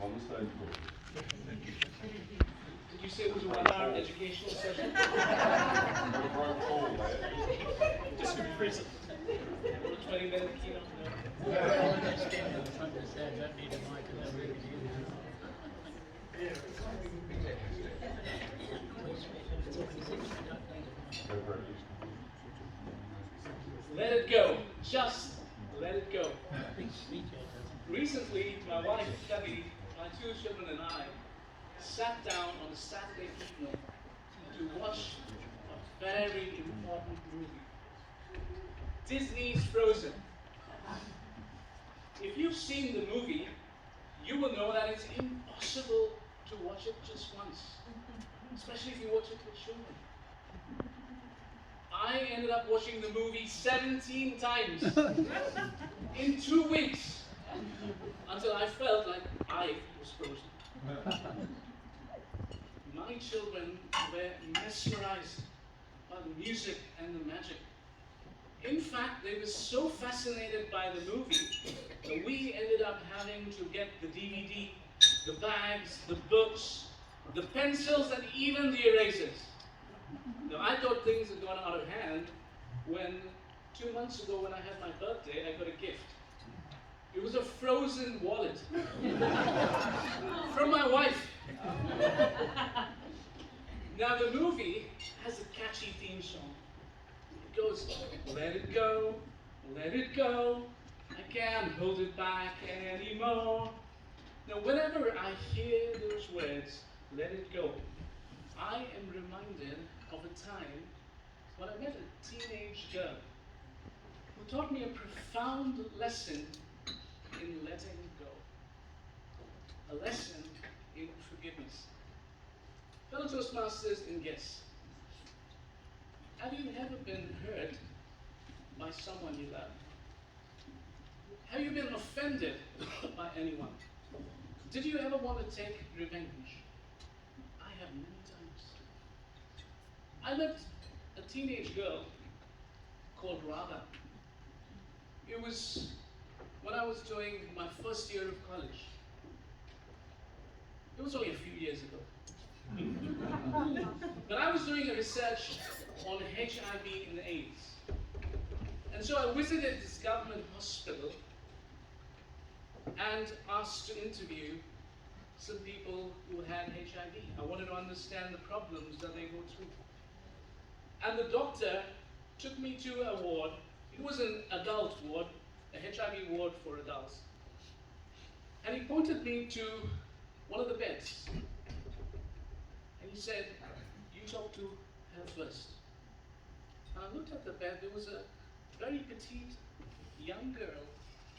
On the stage, please. Did you say it was a 1-hour educational session? Just for prison. A 20-minute keynote. Let it go. Just let it go. Recently, my wife, Debbie, my 2 children and I sat down on a Saturday evening to watch a very important movie. Disney's Frozen. If you've seen the movie, you will know that it's impossible to watch it just once, especially if you watch it with children. I ended up watching the movie 17 times in 2 weeks until I felt like I was frozen. My children were mesmerized by the music and the magic. In fact, they were so fascinated by the movie that we ended up having to get the DVD, the bags, the books, the pencils, and even the erasers. Now, I thought things had gone out of hand when 2 months ago, when I had my birthday, I got a gift. It was a Frozen wallet from my wife. Now, the movie has a catchy theme song. It goes, let it go, I can't hold it back anymore. Now, whenever I hear those words, let it go, I am reminded of a time when I met a teenage girl who taught me a profound lesson in letting go, a lesson in forgiveness. Fellow Toastmasters and guests, have you ever been hurt by someone you love? Have you been offended by anyone? Did you ever want to take revenge? I have many times. I met a teenage girl called Radha. It was when I was doing my first year of college. It was only a few years ago. But I was doing a research on HIV and AIDS. And so I visited this government hospital and asked to interview some people who had HIV. I wanted to understand the problems that they go through. And the doctor took me to a ward. It was an adult ward, a HIV ward for adults. And he pointed me to one of the beds. And he said, you talk to her first. And I looked at the bed. There was a very petite young girl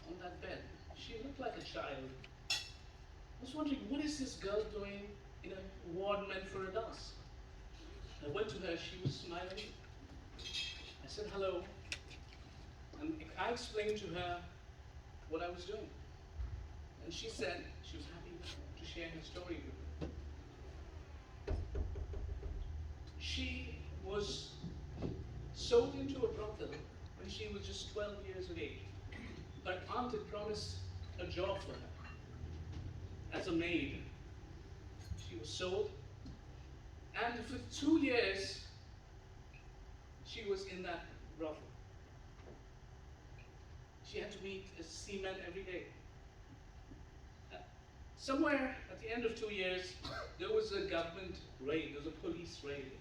on that bed. She looked like a child. I was wondering, what is this girl doing in a ward meant for adults? I went to her. She was smiling. I said hello. And I explained to her what I was doing. And she said she was happy to share her story with me. She was sold into a brothel when she was just 12 years of age. Her aunt had promised a job for her as a maid. She was sold, and for 2 years she was in that brothel. She had to meet a seaman every day. Somewhere at the end of 2 years, there was a government raid, there was a police raid.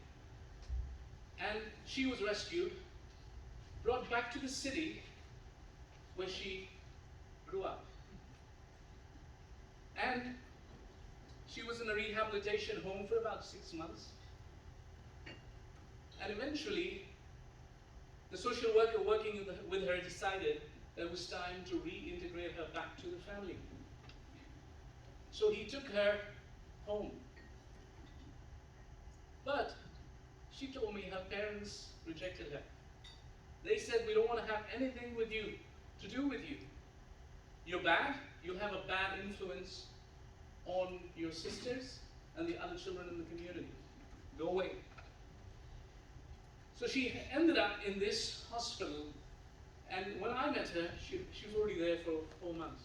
And she was rescued, brought back to the city where she grew up. And she was in a rehabilitation home for about 6 months. And eventually, the social worker working with her decided that it was time to reintegrate her back to the family. So he took her home. But she told me her parents rejected her. They said, we don't want to have anything to do with you. You're bad, you'll have a bad influence on your sisters and the other children in the community. Go away. So she ended up in this hospital, and when I met her, she was already there for 4 months.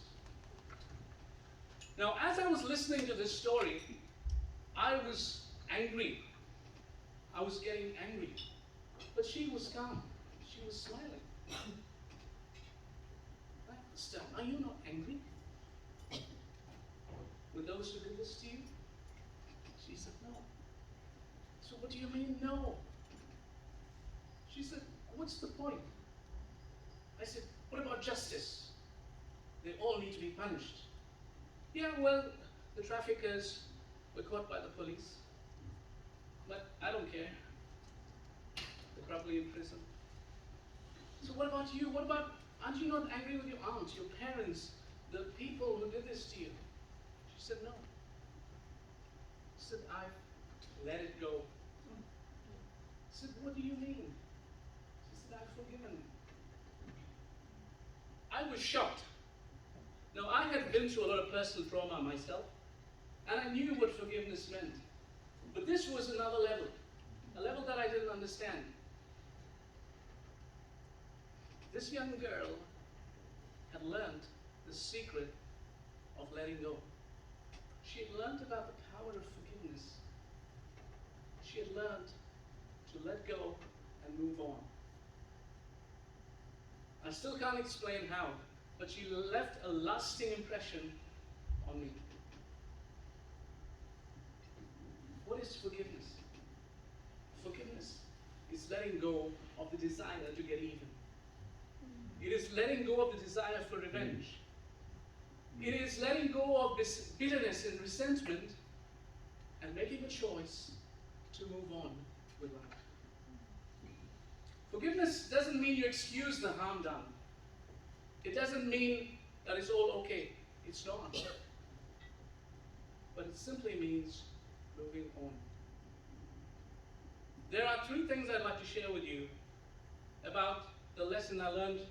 Now, as I was listening to this story, I was angry. I was getting angry. But she was calm. She was smiling. I asked her, are you not angry with those who did this to you? She said, no. So what do you mean, no? She said, what's the point? I said, what about justice? They all need to be punished. Yeah, well, the traffickers were caught by the police. But I don't care. They're probably in prison. So what about you? Aren't you not angry with your aunts, your parents, the people who did this to you? She said, no. She said, I've let it go. I said, what do you mean? She said, I've forgiven. I was shocked. Now, I had been through a lot of personal trauma myself, and I knew what forgiveness meant. But this was another level, a level that I didn't understand. This young girl had learned the secret of letting go. She had learned about the power of forgiveness. She had learned to let go and move on. I still can't explain how, but she left a lasting impression on me. What is forgiveness? Forgiveness is letting go of the desire to get even. It is letting go of the desire for revenge. It is letting go of this bitterness and resentment and making a choice to move on with life. Forgiveness doesn't mean you excuse the harm done. It doesn't mean that it's all okay. It's not. But it simply means moving on. There are three things I'd like to share with you about the lesson I learned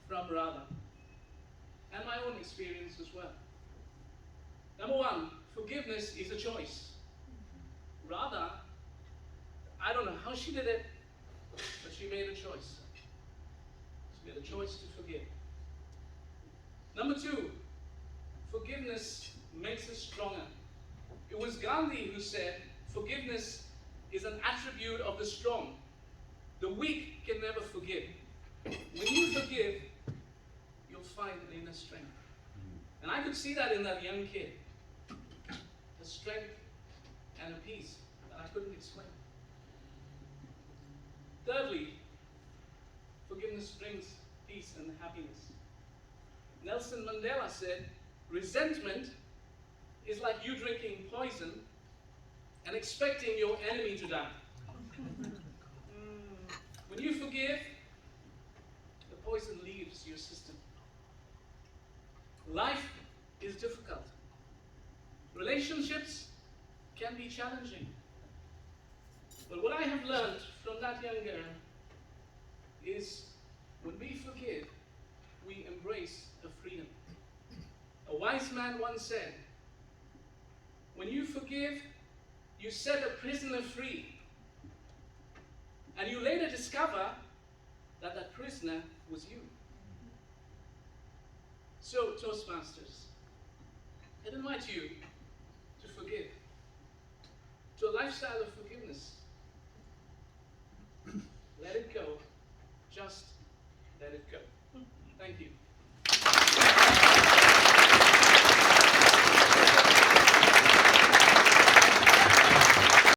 from Radha and my own experience as well. Number one, forgiveness is a choice. Radha, I don't know how she did it, but she made a choice. She made a choice to forgive. Number two, forgiveness makes us stronger. It was Gandhi who said, forgiveness is an attribute of the strong. The weak can never forgive. When you forgive, you'll find an inner strength. And I could see that in that young kid. A strength and a peace that I couldn't explain. Thirdly, forgiveness brings peace and happiness. Nelson Mandela said, resentment is like you drinking poison and expecting your enemy to die. When you forgive, the poison leaves your system. Life is difficult. Relationships can be challenging. But what I have learned from that young girl is when we forgive, we embrace a freedom. A wise man once said, when you forgive, you set a prisoner free. And you later discover that that prisoner was you. So, Toastmasters, I invite you to forgive, to a lifestyle of forgiveness. Let it go. Just let it go. Thank you.